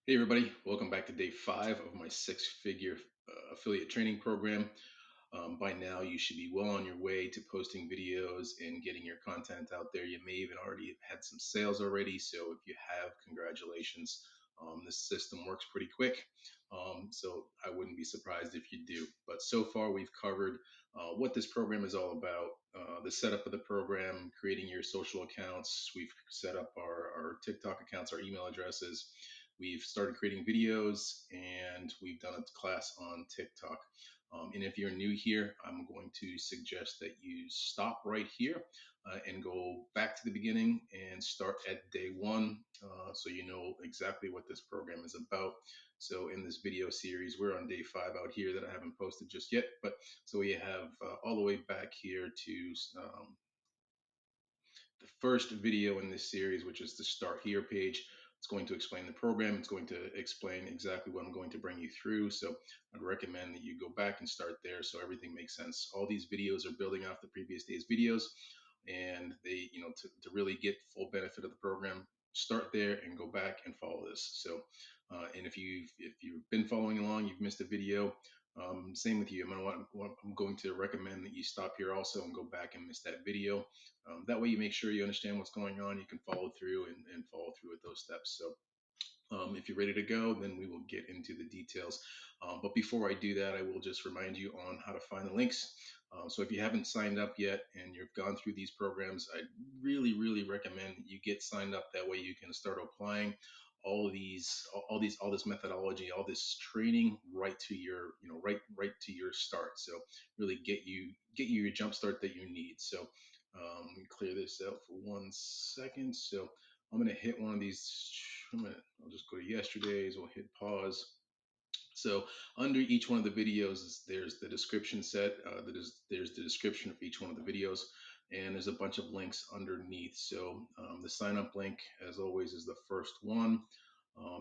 Hey everybody, welcome back to day 5 of my six-figure affiliate training program. By now, you should be well on your way to posting videos and getting your content out there. You may even already have had some sales already. So if you have, congratulations. This system works pretty quick. So I wouldn't be surprised if you do. But so far, we've covered what this program is all about, the setup of the program, creating your social accounts. We've set up our TikTok accounts, our email addresses. We've started creating videos and we've done a class on TikTok. And if you're new here, I'm going to suggest that you stop right here and go back to the beginning and start at day 1 so you know exactly what this program is about. So in this video series, we're on day 5 out here that I haven't posted just yet. But so we have all the way back here to the first video in this series, which is the Start Here page. It's going to explain the program. It's going to explain exactly what I'm going to bring you through. So I'd recommend that you go back and start there so everything makes sense. All these videos are building off the previous day's videos, and they, to really get full benefit of the program, start there and go back and follow this. So, and if you've been following along, you've missed a video. Same with you. I'm going to recommend that you stop here also and go back and miss that video. That way, you make sure you understand what's going on. You can follow through and follow through with those steps. So, if you're ready to go, then we will get into the details. But before I do that, I will just remind you on how to find the links. So if you haven't signed up yet and you've gone through these programs, I really, really recommend that you get signed up. That way you can start applying all this methodology, all this training right to your, right to your start. So really get you your jump start that you need. So let me clear this out for 1 second. So I'm gonna hit one of these. I'll just go to yesterday's. We'll hit pause. So under each one of the videos, there's the description set. There's the description of each one of the videos, and there's a bunch of links underneath. So the sign up link, as always, is the first one.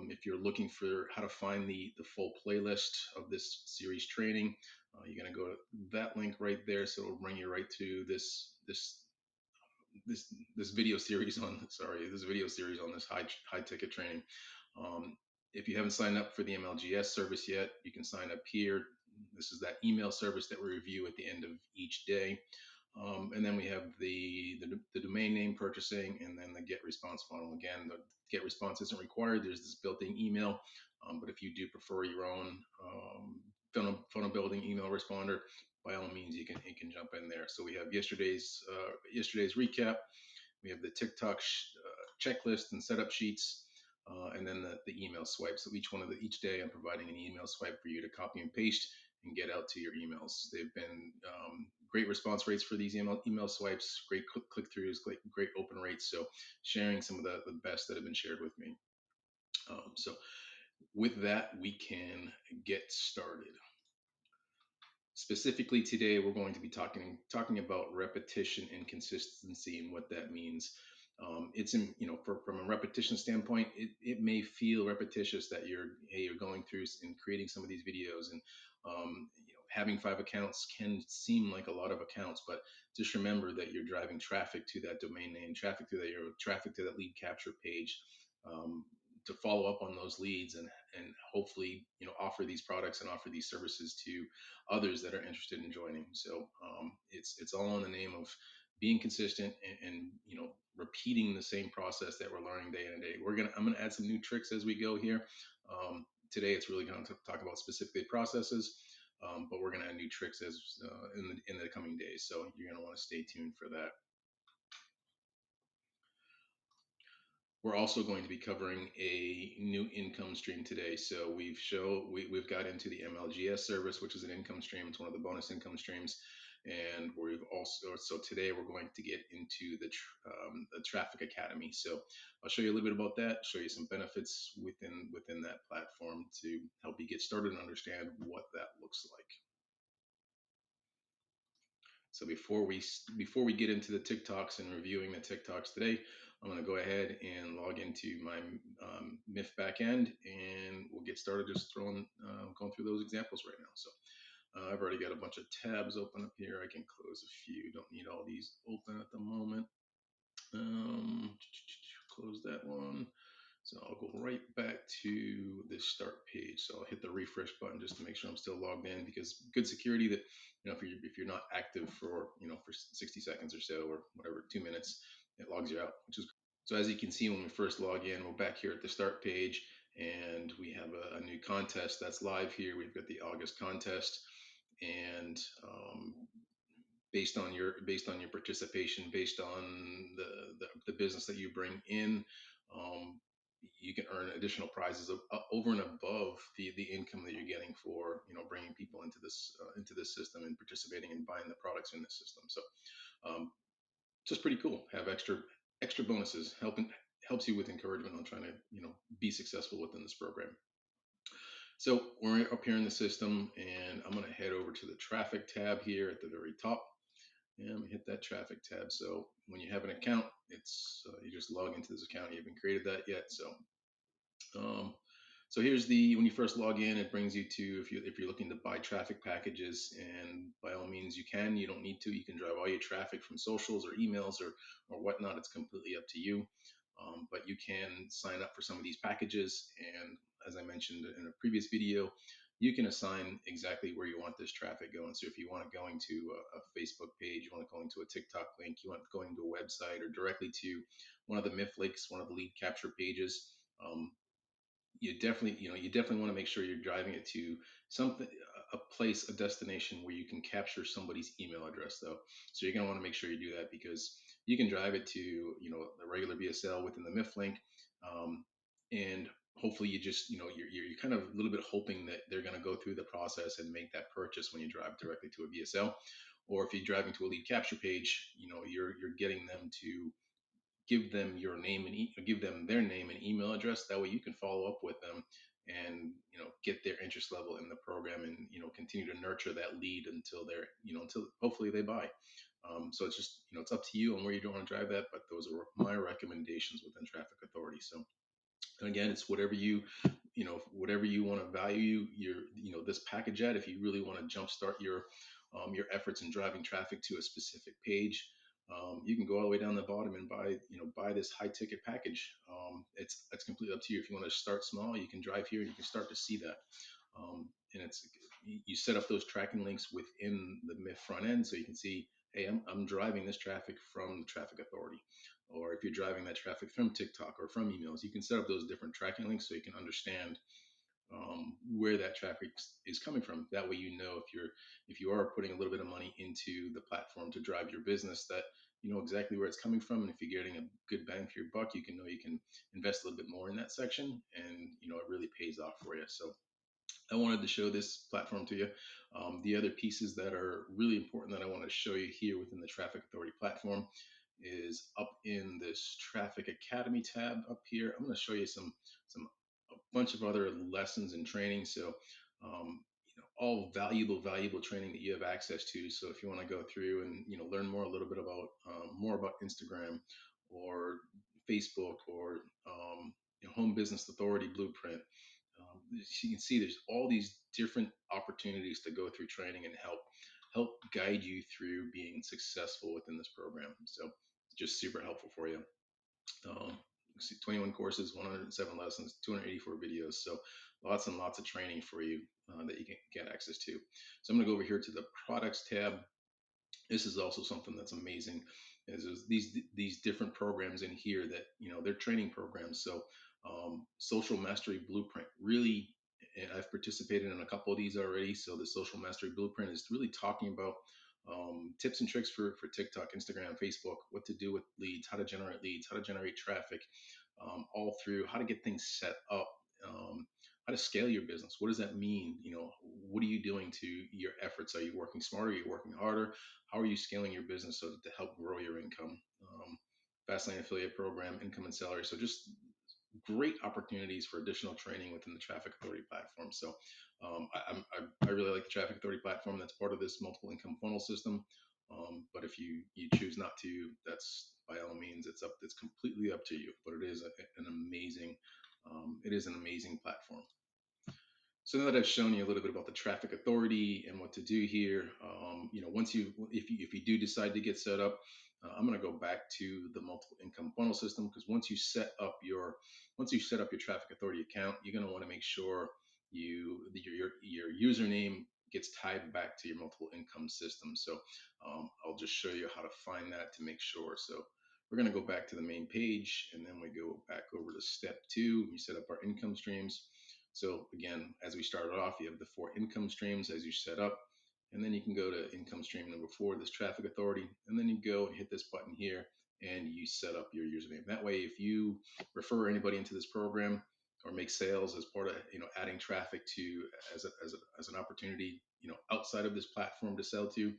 If you're looking for how to find the full playlist of this series training, you're gonna go to that link right there. So it'll bring you right to this video series on this high ticket training. Um, if you haven't signed up for the MLGS service yet, you can sign up here. This is that email service that we review at the end of each day. And then we have the domain name purchasing, and then the get response funnel. Again, the get response isn't required. There's this built-in email, but if you do prefer your own funnel building email responder, by all means, you can jump in there. So we have yesterday's recap. We have the TikTok checklist and setup sheets, and then the email swipe. So each day, I'm providing an email swipe for you to copy and paste and get out to your emails. They've been great response rates for these email swipes, great click throughs, great open rates. So sharing some of the best that have been shared with me. So with that, we can get started. Specifically today, we're going to be talking about repetition and consistency and what that means. It's in from a repetition standpoint, it may feel repetitious that you're going through and creating some of these videos, and having 5 accounts can seem like a lot of accounts, but just remember that you're driving traffic to that domain name, traffic to that lead capture page. Um, to follow up on those leads and hopefully offer these products and offer these services to others that are interested in joining. So it's all in the name of being consistent and repeating the same process that we're learning day in and day. I'm gonna add some new tricks as we go here. Today it's really going to talk about specifically processes, but we're going to add new tricks as in the coming days. So you're going to want to stay tuned for that. We're also going to be covering a new income stream today. So we've got into the MLGS service, which is an income stream. It's one of the bonus income streams, and we've also so today we're going to get into the Traffic Academy. So I'll show you a little bit about that. Show you some benefits within that platform to help you get started and understand what that looks like. So before we get into the TikToks and reviewing the TikToks today, I'm going to go ahead and log into my MIF backend, and we'll get started just going through those examples right now. So I've already got a bunch of tabs open up here. I can close a few. Don't need all these open at the moment. Close that one. So I'll go right back to the start page. So I'll hit the refresh button just to make sure I'm still logged in, because good security that, if you're not active for, for 60 seconds or so, or whatever, 2 minutes, it logs you out, which is great. So as you can see, when we first log in, we're back here at the start page, and we have a new contest that's live here. We've got the August contest, and based on your participation, based on the business that you bring in, um, you can earn additional prizes over and above the income that you're getting for, bringing people into this system and participating and buying the products in the system. So um, just pretty cool. Have extra bonuses, helps you with encouragement on trying to, be successful within this program. So we're up here in the system, and I'm going to head over to the traffic tab here at the very top. And we hit that traffic tab. So when you have an account, it's you just log into this account. You haven't created that yet. Um, so here's when you first log in, it brings you to, if you're looking to buy traffic packages, and by all means you can. You don't need to. You can drive all your traffic from socials or emails or whatnot. It's completely up to you. But you can sign up for some of these packages, and as I mentioned in a previous video, you can assign exactly where you want this traffic going. So if you want it going to a Facebook page, you want it going to a TikTok link, you want it going to a website, or directly to one of the MIF links, one of the lead capture pages. um, you definitely want to make sure you're driving it to something, a place, a destination where you can capture somebody's email address, though. So you're going to want to make sure you do that, because you can drive it to, the regular VSL within the MIF link. And hopefully you just, you're kind of a little bit hoping that they're going to go through the process and make that purchase when you drive directly to a VSL. Or if you're driving to a lead capture page, you're getting them to give them their name and email address. That way you can follow up with them and, get their interest level in the program, and, continue to nurture that lead until until hopefully they buy. So it's just, it's up to you on where you don't want to drive that, but those are my recommendations within Traffic Authority. So, and again, it's whatever you want to value this package at. If you really want to jumpstart your efforts in driving traffic to a specific page, you can go all the way down the bottom and buy this high ticket package. It's completely up to you. If you want to start small, you can drive here and you can start to see that. And you set up those tracking links within the MIF front end, so you can see, hey, I'm driving this traffic from the Traffic Authority. Or if you're driving that traffic from TikTok or from emails, you can set up those different tracking links so you can understand where that traffic is coming from. That way, if you are putting a little bit of money into the platform to drive your business, that you know exactly where it's coming from. And if you're getting a good bang for your buck, you can invest a little bit more in that section, and it really pays off for you. So I wanted to show this platform to you. The other pieces that are really important that I want to show you here within the Traffic Authority platform is up in this Traffic Academy tab up here. I'm going to show you some a bunch of other lessons and training. So all valuable training that you have access to. So if you want to go through and learn more a little bit about more about Instagram or Facebook or Home Business Authority Blueprint, you can see there's all these different opportunities to go through training and help guide you through being successful within this program. So just super helpful for you. See 21 courses, 107 lessons, 284 videos. So lots and lots of training for you that you can get access to. So I'm going to go over here to the products tab. This is also something that's amazing. Is these different programs in here that they're training programs. So Social Mastery Blueprint, really, and I've participated in a couple of these already. So the Social Mastery Blueprint is really talking about tips and tricks for TikTok, Instagram, Facebook, what to do with leads, how to generate leads, how to generate traffic, all through how to get things set up, how to scale your business. What does that mean? What are you doing to your efforts? Are you working smarter? Are you working harder? How are you scaling your business so to help grow your income? Fastlane affiliate program, income and salary. So just great opportunities for additional training within the Traffic Authority platform. So I really like the Traffic Authority platform. That's part of this multiple income funnel system. But if you choose not to, that's by all means, it's completely up to you. But it is an amazing platform. So now that I've shown you a little bit about the Traffic Authority and what to do here, once if you do decide to get set up, I'm going to go back to the multiple income funnel system, because once you set up your traffic authority account, you're going to want to make sure your username gets tied back to your multiple income system. So I'll just show you how to find that to make sure. So we're going to go back to the main page, and then we go back over to step two. We set up our income streams. So again, as we started off, you have the 4 income streams as you set up, and then you can go to income stream number 4, this traffic authority, and then you go and hit this button here, and you set up your username. That way, if you refer anybody into this program or make sales as part of adding traffic to as an opportunity outside of this platform to sell to,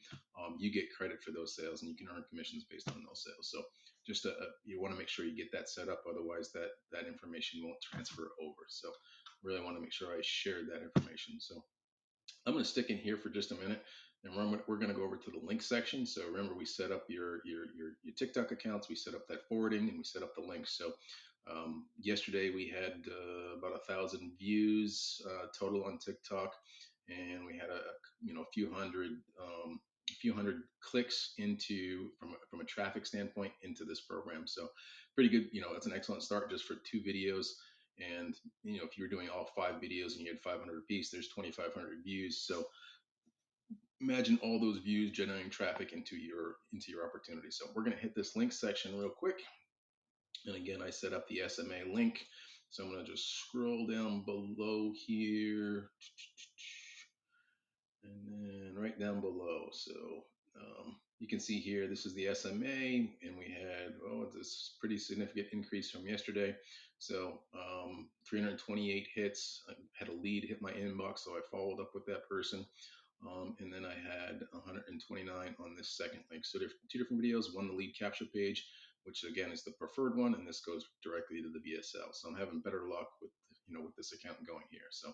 you get credit for those sales, and you can earn commissions based on those sales. So just you want to make sure you get that set up, otherwise that information won't transfer over. So really want to make sure I shared that information. So I'm going to stick in here for just a minute, and we're going to go over to the link section. So remember, we set up your TikTok accounts, we set up that forwarding, and we set up the links. So yesterday we had about 1,000 views total on TikTok, and we had a few hundred clicks into from a traffic standpoint into this program. So pretty good. That's an excellent start just for 2 videos. And if you were doing all 5 videos and you had 500 apiece, there's 2,500 views. So imagine all those views generating traffic into your opportunity. So we're going to hit this link section real quick. And again, I set up the SMA link. So I'm going to just scroll down below here, and then right down below. So you can see here, this is the SMA, and we had, this pretty significant increase from yesterday. So 328 hits. I had a lead hit my inbox, so I followed up with that person. And then I had 129 on this second link. So 2 different videos. One, the lead capture page, which again is the preferred one, and this goes directly to the VSL. So I'm having better luck with this account going here. So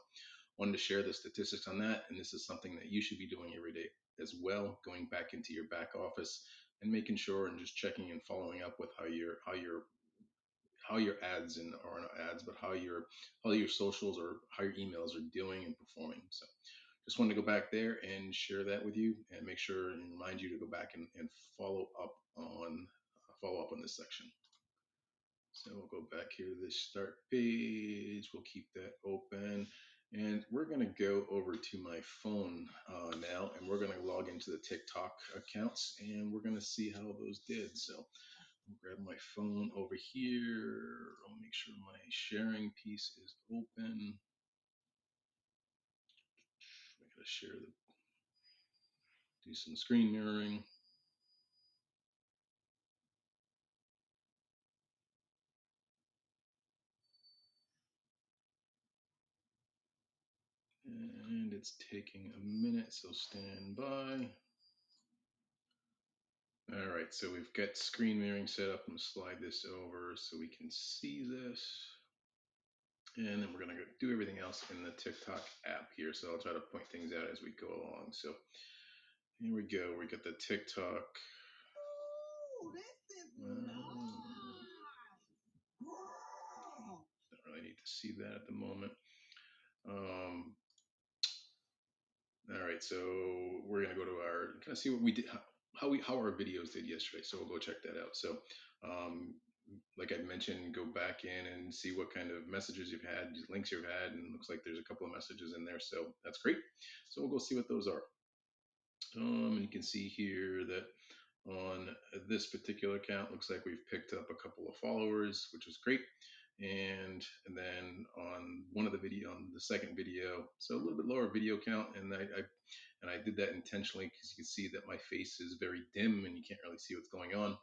wanted to share the statistics on that, and this is something that you should be doing every day as well, going back into your back office and making sure and just checking and following up with how your ads or not ads, but how your socials or how your emails are doing and performing. So just wanted to go back there and share that with you, and make sure and remind you to go back and follow up on this section. So we'll go back here to this start page. We'll keep that open. And we're going to go over to my phone now, and we're going to log into the TikTok accounts, and we're going to see how those did. So I'll grab my phone over here. I'll make sure my sharing piece is open. I got to do some screen mirroring. And it's taking a minute, so stand by. All right, so we've got screen mirroring set up. I'm gonna slide this over so we can see this. And then we're gonna go do everything else in the TikTok app here. So I'll try to point things out as we go along. So here we go. We got the TikTok. Don't really need to see that at the moment. All right, so we're gonna go to our kind of see what we did, how our videos did yesterday. So we'll go check that out. So like I mentioned, go back in and see what kind of messages you've had, links you've had, and it looks like there's a couple of messages in there. So that's great. So we'll go see what those are. And you can see here that on this particular account, looks like we've picked up a couple of followers, which is great. And then on on the second video, so a little bit lower video count, and I did that intentionally because you can see that my face is very dim and you can't really see what's going on.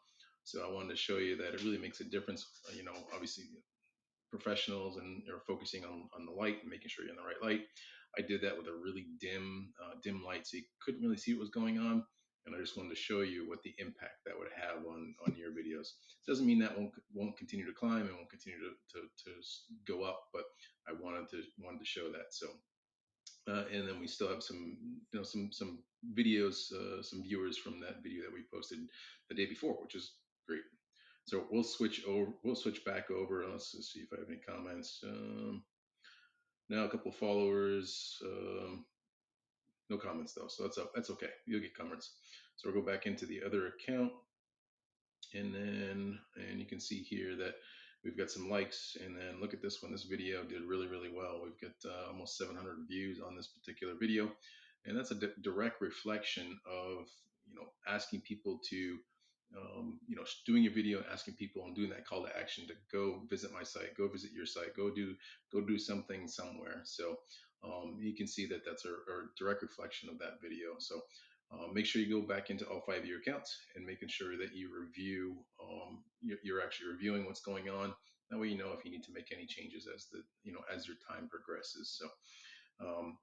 So I wanted to show you that it really makes a difference. Obviously professionals and are focusing on the light and making sure you're in the right light. I did that with a really dim light, so you couldn't really see what was going on. And I just wanted to show you what the impact that would have on your videos. Doesn't mean that won't continue to climb and won't continue to go up, but I wanted to show that. So and then we still have some some videos, some viewers from that video that we posted the day before, which is great. So we'll switch over. We'll switch back over. Let's see if I have any comments. Now a couple of followers. No comments though, so that's okay. You'll get comments. So we'll go back into the other account. And you can see here that we've got some likes. And then look at this one. This video did really, really well. We've got almost 700 views on this particular video. And that's a direct reflection of, asking people to, doing a video and asking people and doing that call to action to go visit my site, go visit your site, go do something somewhere. So you can see that that's a direct reflection of that video. So make sure you go back into all five of your accounts and making sure that you review, you're actually reviewing what's going on. That way, you know if you need to make any changes as as your time progresses. So, um,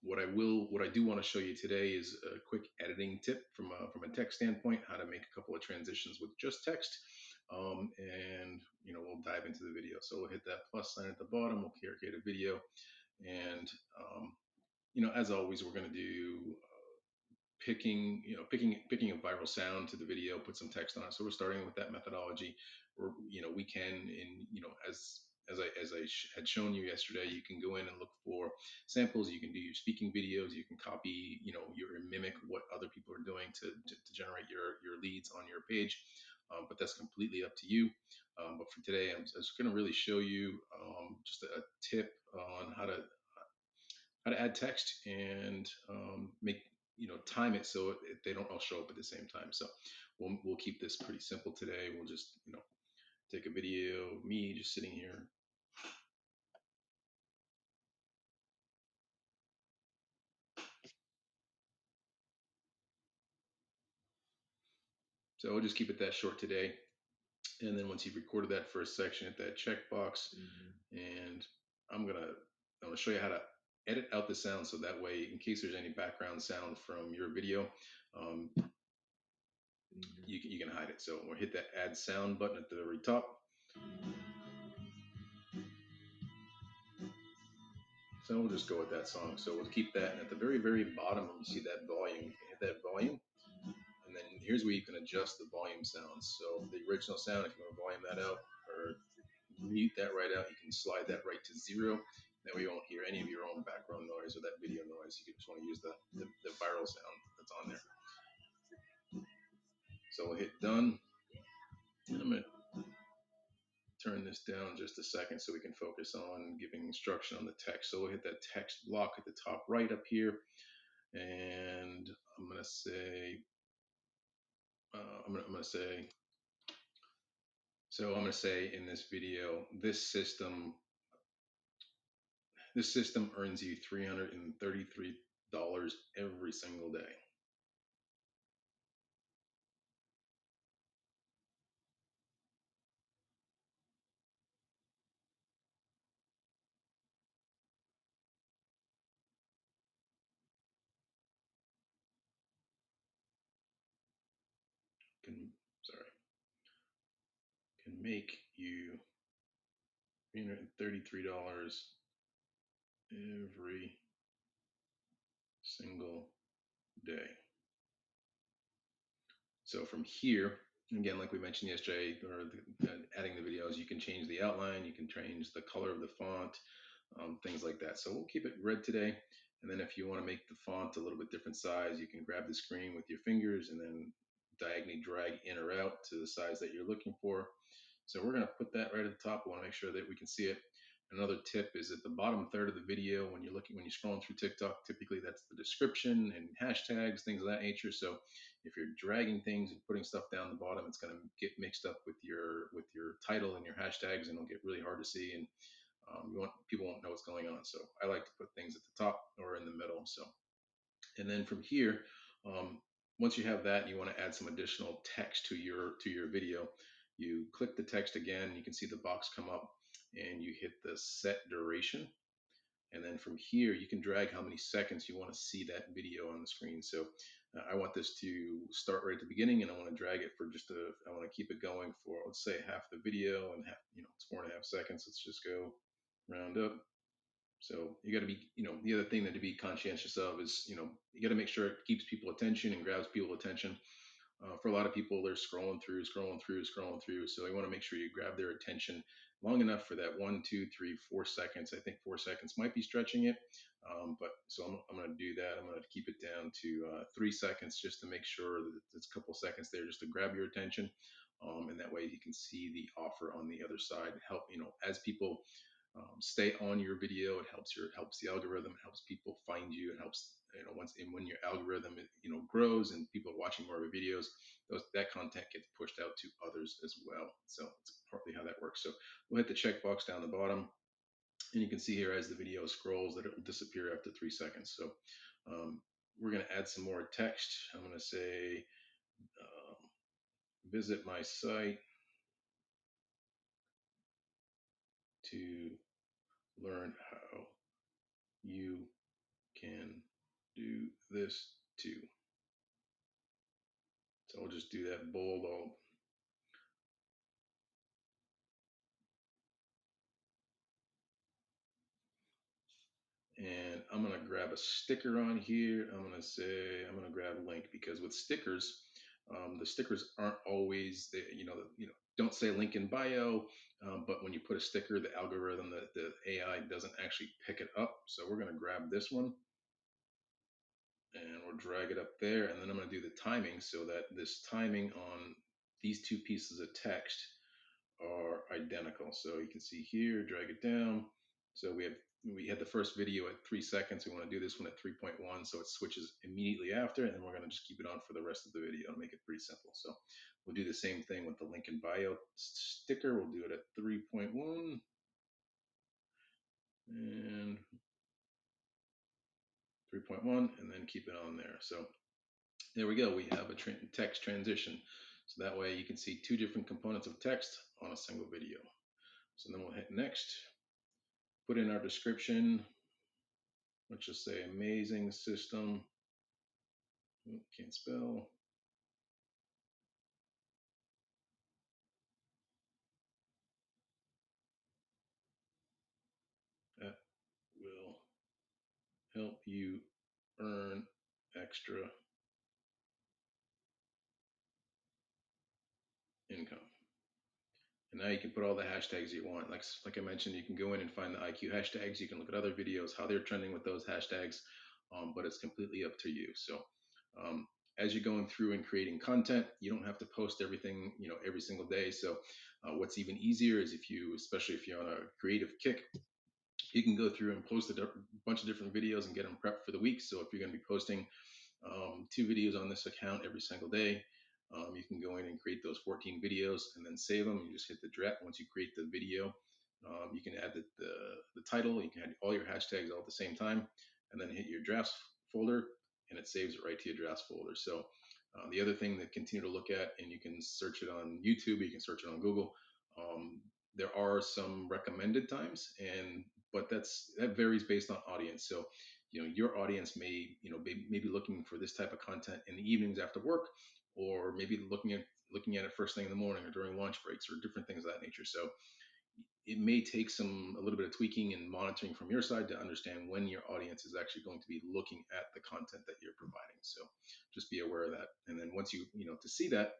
what I do want to show you today is a quick editing tip from a tech standpoint, how to make a couple of transitions with just text. And we'll dive into the video. So we'll hit that plus sign at the bottom. We'll create a video, and as always, we're going to do picking a viral sound to the video, put some text on it. So we're starting with that methodology. Or we can, in as I had shown you yesterday, you can go in and look for samples. You can do your speaking videos. You can copy, your mimic what other people are doing to generate your leads on your page. But that's completely up to you. But for today, I'm just going to really show you just a tip on how to add text and make time it so they don't all show up at the same time. So we'll keep this pretty simple today. We'll just take a video of me just sitting here. So we'll just keep it that short today. And then once you've recorded that first section, hit that checkbox. And I'm gonna show you how to edit out the sound, so that way, in case there's any background sound from your video, um, you can hide it. So we'll hit that add sound button at the very top. So we'll just go with that song. So we'll keep that. And at the very, very bottom, you see that volume. You can hit that volume. And then here's where you can adjust the volume sounds. So the original sound, if you want to volume that out or mute that right out, you can slide that right to 0. That way you won't hear any of your own background noise or that video noise. You just want to use the viral sound that's on there. So we'll hit done. And I'm going to turn this down just a second so we can focus on giving instruction on the text. So we'll hit that text block at the top right up here. And I'm gonna say, I'm gonna say, so I'm gonna say in this video, this system earns you $333 every single day. Can sorry, can make you $333 every single day. So from here, again, like we mentioned yesterday, or adding the videos, you can change the outline, you can change the color of the font, things like that. So we'll keep it red today. And then if you want to make the font a little bit different size, you can grab the screen with your fingers and then diagonally drag in or out to the size that you're looking for. So we're going to put that right at the top. We want to make sure that we can see it. Another tip is at the bottom third of the video, when you're scrolling through TikTok, typically that's the description and hashtags, things of that nature. So if you're dragging things and putting stuff down the bottom, it's going to get mixed up with your title and your hashtags, and it'll get really hard to see. And people won't know what's going on. So I like to put things at the top or in the middle. So, and then from here, um, once you have that, you want to add some additional text to your video. You click the text again. You can see the box come up, and you hit the set duration. And then from here, you can drag how many seconds you want to see that video on the screen. So I want this to start right at the beginning, and I want to drag it for I want to keep it going for, let's say, half the video, and it's 4.5 seconds. Let's just go round up. So you got to be, the other thing that to be conscientious of is, you got to make sure it keeps people attention and grabs people attention. For a lot of people, they're scrolling through, scrolling through, scrolling through. So you want to make sure you grab their attention long enough for that 1, 2, 3, 4 seconds. I think 4 seconds might be stretching it. But so I'm going to do that. I'm going to keep it down to 3 seconds just to make sure that it's a couple seconds there just to grab your attention. and that way you can see the offer on the other side. Help as people stay on your video. It helps the algorithm. It helps people find you. It helps once and when your algorithm grows and people are watching more of your videos, that content gets pushed out to others as well. So it's partly how that works. So we'll hit the checkbox down the bottom, and you can see here as the video scrolls that it will disappear after 3 seconds. So um, we're going to add some more text. I'm going to say um, visit my site to learn how you can do this too. So I'll just do that bold. And I'm going to grab a sticker on here. I'm going to say, I'm going to grab a link, because with stickers, the stickers aren't always, don't say link in bio, but when you put a sticker, the algorithm, the AI doesn't actually pick it up. So we're going to grab this one and we'll drag it up there. And then I'm going to do the timing so that this timing on these two pieces of text are identical. So you can see here, drag it down. So we had the first video at 3 seconds. We want to do this one at 3.1, so it switches immediately after, and then we're going to just keep it on for the rest of the video and make it pretty simple. So we'll do the same thing with the link in bio sticker. We'll do it at 3.1 and 3.1, and then keep it on there. So there we go. We have a text transition. So that way you can see two different components of text on a single video. So then we'll hit next, put in our description. Let's just say amazing system. Can't spell. That will help you earn extra income. And now you can put all the hashtags you want. Like I mentioned, you can go in and find the IQ hashtags. You can look at other videos, how they're trending with those hashtags, but it's completely up to you. So um, as you're going through and creating content, you don't have to post everything, every single day. So what's even easier is especially if you're on a creative kick, you can go through and post a bunch of different videos and get them prepped for the week. So if you're going to be posting 2 videos on this account every single day, you can go in and create those 14 videos and then save them. You just hit the draft. Once you create the video, you can add the title. You can add all your hashtags all at the same time, and then hit your drafts folder, and it saves it right to your drafts folder. So the other thing that continue to look at, and you can search it on YouTube, you can search it on Google. Um, there are some recommended times, but that varies based on audience. So your audience may be looking for this type of content in the evenings after work, or maybe looking at it first thing in the morning or during lunch breaks or different things of that nature. So it may take a little bit of tweaking and monitoring from your side to understand when your audience is actually going to be looking at the content that you're providing. So just be aware of that. And then once to see that,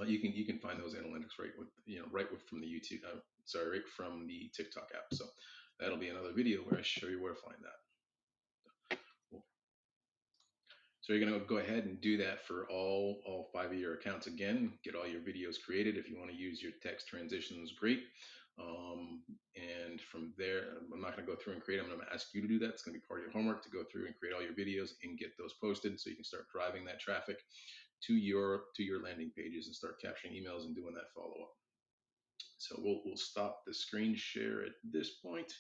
you can find those analytics from the YouTube. Right from the TikTok app. So that'll be another video where I show you where to find that. Cool. So you're going to go ahead and do that for all 5 of your accounts again. Get all your videos created. If you want to use your text transitions, great. And from there, I'm not going to go through and create. I'm going to ask you to do that. It's going to be part of your homework to go through and create all your videos and get those posted, so you can start driving that traffic to your landing pages and start capturing emails and doing that follow up. So we'll stop the screen share at this point,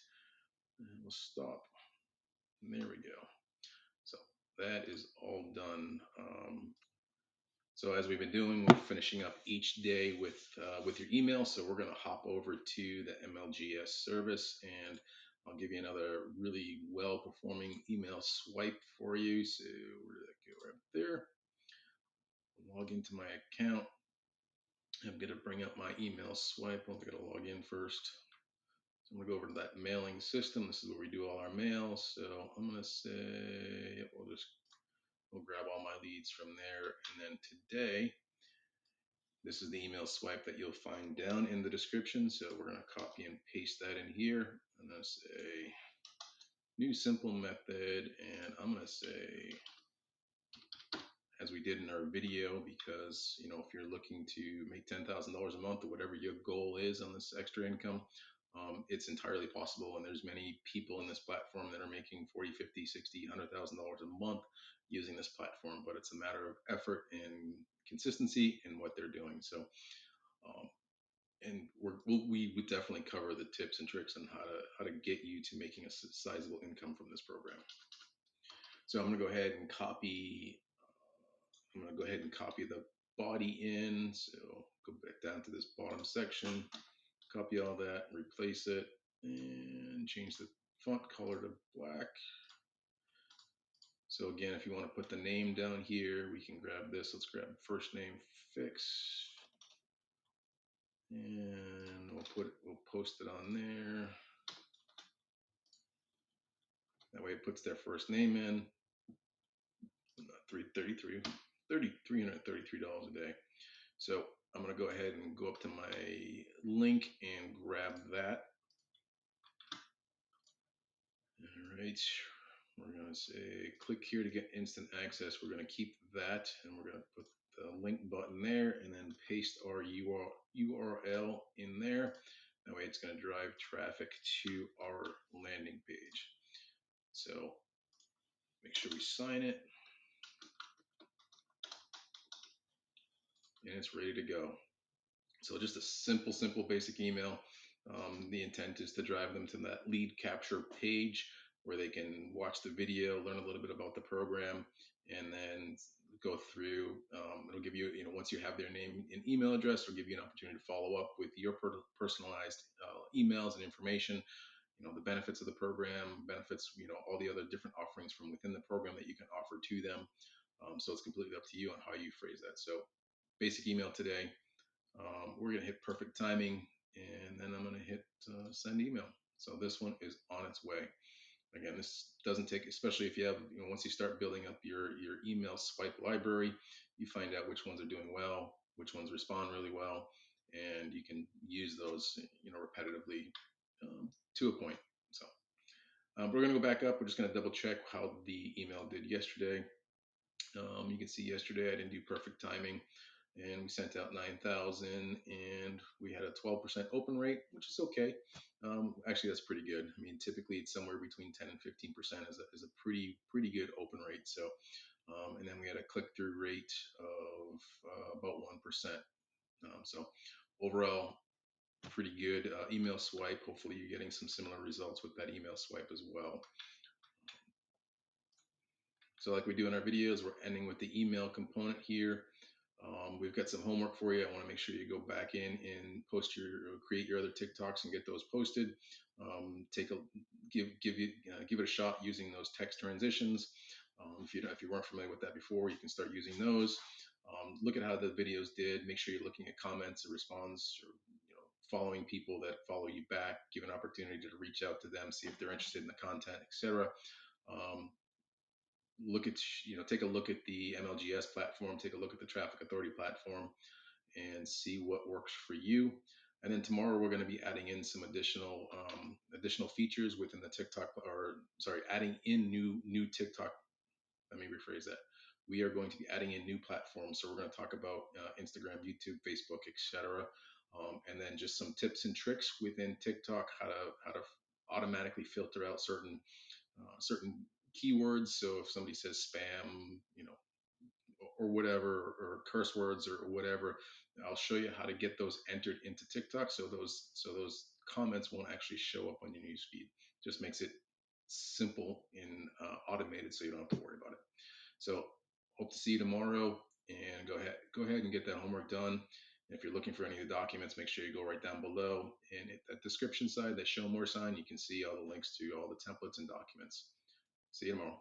and we'll stop. And there we go. So that is all done. So as we've been doing, we're finishing up each day with your email. So we're going to hop over to the MLGS service, and I'll give you another really well-performing email swipe for you. So where did that go? Right there. Log into my account. I'm going to bring up my email swipe. I'm going to log in first. So I'm going to go over to that mailing system. This is where we do all our mails. So I'm going to say, yep, we'll grab all my leads from there. And then today, this is the email swipe that you'll find down in the description. So we're going to copy and paste that in here. I'm going to say new simple method, and I'm going to say as we did in our video, because if you're looking to make $10,000 a month or whatever your goal is on this extra income, it's entirely possible. And there's many people in this platform that are making 40, 50, 60, $100,000 a month using this platform, but it's a matter of effort and consistency in what they're doing. So, um, and we would definitely cover the tips and tricks on how to get you to making a sizable income from this program. So I'm going to go ahead and copy. I'm going to go ahead and copy the body in. So go back down to this bottom section, copy all that, replace it, and change the font color to black. So again, if you want to put the name down here, we can grab this. Let's grab first name fix, and we'll post it on there. That way it puts their first name in. $333 $333 a day. So I'm going to go ahead and go up to my link and grab that. All right. We're going to say click here to get instant access. We're going to keep that, and we're going to put the link button there and then paste our URL in there. That way it's going to drive traffic to our landing page. So make sure we sign it, and it's ready to go. So just a simple, basic email. The intent is to drive them to that lead capture page where they can watch the video, learn a little bit about the program, and then go through. It'll give you, once you have their name and email address, it'll give you an opportunity to follow up with your personalized emails and information. The benefits of the program, benefits, all the other different offerings from within the program that you can offer to them. So it's completely up to you on how you phrase that. So basic email today. We're going to hit perfect timing, and then I'm going to hit send email. So this one is on its way. Again, this doesn't take, especially if you have, once you start building up your email swipe library, you find out which ones are doing well, which ones respond really well, and you can use those, repetitively to a point. So we're going to go back up. We're just going to double check how the email did yesterday. You can see yesterday I didn't do perfect timing, and we sent out 9,000, and we had a 12% open rate, which is okay. Actually, that's pretty good. I mean, typically it's somewhere between 10 and 15% is a pretty good open rate. So, and then we had a click through rate of about 1%. So overall, pretty good email swipe. Hopefully, you're getting some similar results with that email swipe as well. So like we do in our videos, we're ending with the email component here. We've got some homework for you. I want to make sure you go back in and create your other TikToks and get those posted. Give it a shot using those text transitions. If you weren't familiar with that before, you can start using those. Look at how the videos did. Make sure you're looking at comments and response, or following people that follow you back. Give an opportunity to reach out to them, see if they're interested in the content, etc. Take a look at the MLGS platform, take a look at the Traffic Authority platform, and see what works for you. And then tomorrow we're going to be adding in some additional features within the TikTok, adding in new TikTok. Let me rephrase that. We are going to be adding in new platforms. So we're going to talk about Instagram, YouTube, Facebook, etc. And then just some tips and tricks within TikTok, how to automatically filter out certain keywords. So if somebody says spam, or whatever, or curse words or whatever, I'll show you how to get those entered into TikTok. So those comments won't actually show up on your newsfeed. Just makes it simple and automated, so you don't have to worry about it. So hope to see you tomorrow, and go ahead and get that homework done. And if you're looking for any of the documents, make sure you go right down below and hit that description side, that show more sign. You can see all the links to all the templates and documents. See you tomorrow.